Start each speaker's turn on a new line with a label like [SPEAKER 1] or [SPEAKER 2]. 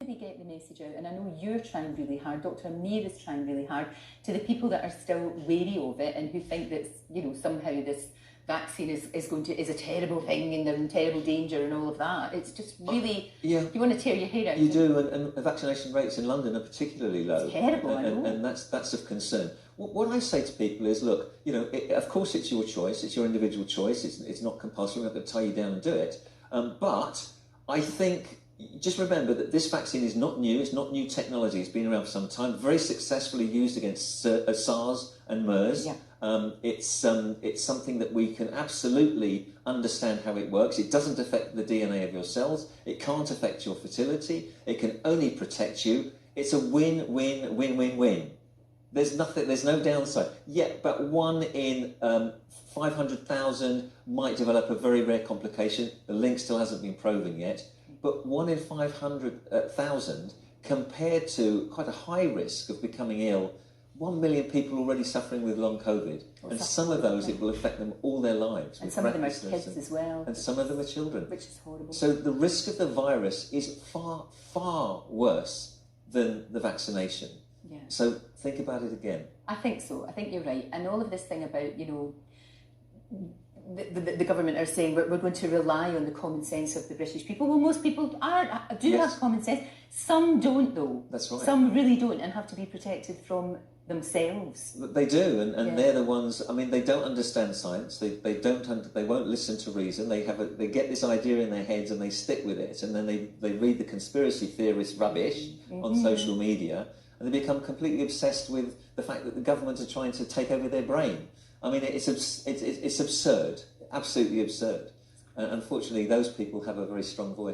[SPEAKER 1] They get the message out, and I know you're trying really hard, Dr. Amir is trying really hard, to the people that are still wary of it and who think that, you know, somehow this vaccine is a terrible thing and they're in terrible danger and all of that. It's just really, you want to tear your head out.
[SPEAKER 2] You do, and vaccination rates in London are particularly low.
[SPEAKER 1] It's terrible, I know.
[SPEAKER 2] And that's of concern. What I say to people is, look, you know, of course it's your choice, it's your individual choice, it's not compulsory, we're not going to tie you down and do it. But I think, just remember that this vaccine is not new, it's not new technology, it's been around for some time, very successfully used against SARS and MERS.
[SPEAKER 1] Yeah.
[SPEAKER 2] It's something that we can absolutely understand how it works. It doesn't affect the DNA of your cells, it can't affect your fertility, it can only protect you. It's a win-win-win-win-win. There's no downside. Yeah, but 1 in 500,000 might develop a very rare complication. The link still hasn't been proven yet. But 1 in 500,000 compared to quite a high risk of becoming ill. 1 million people already suffering with long COVID. And some of those, it will affect them all their lives.
[SPEAKER 1] And some of them are kids as well.
[SPEAKER 2] And some of them are children.
[SPEAKER 1] Which is horrible.
[SPEAKER 2] So the risk of the virus is far, far worse than the vaccination.
[SPEAKER 1] Yeah.
[SPEAKER 2] So think about it again.
[SPEAKER 1] I think so. I think you're right. And all of this thing about, you know, the government are saying we're going to rely on the common sense of the British people. Well, most people do have common sense. Some don't, though.
[SPEAKER 2] That's right.
[SPEAKER 1] Some really don't and have to be protected from themselves.
[SPEAKER 2] They do, and they're the ones. I mean, they don't understand science. They won't listen to reason. They get this idea in their heads and they stick with it, and then they read the conspiracy theorist rubbish on social media, and they become completely obsessed with the fact that the government are trying to take over their brain. I mean, it's absurd, absolutely absurd. And unfortunately, those people have a very strong voice.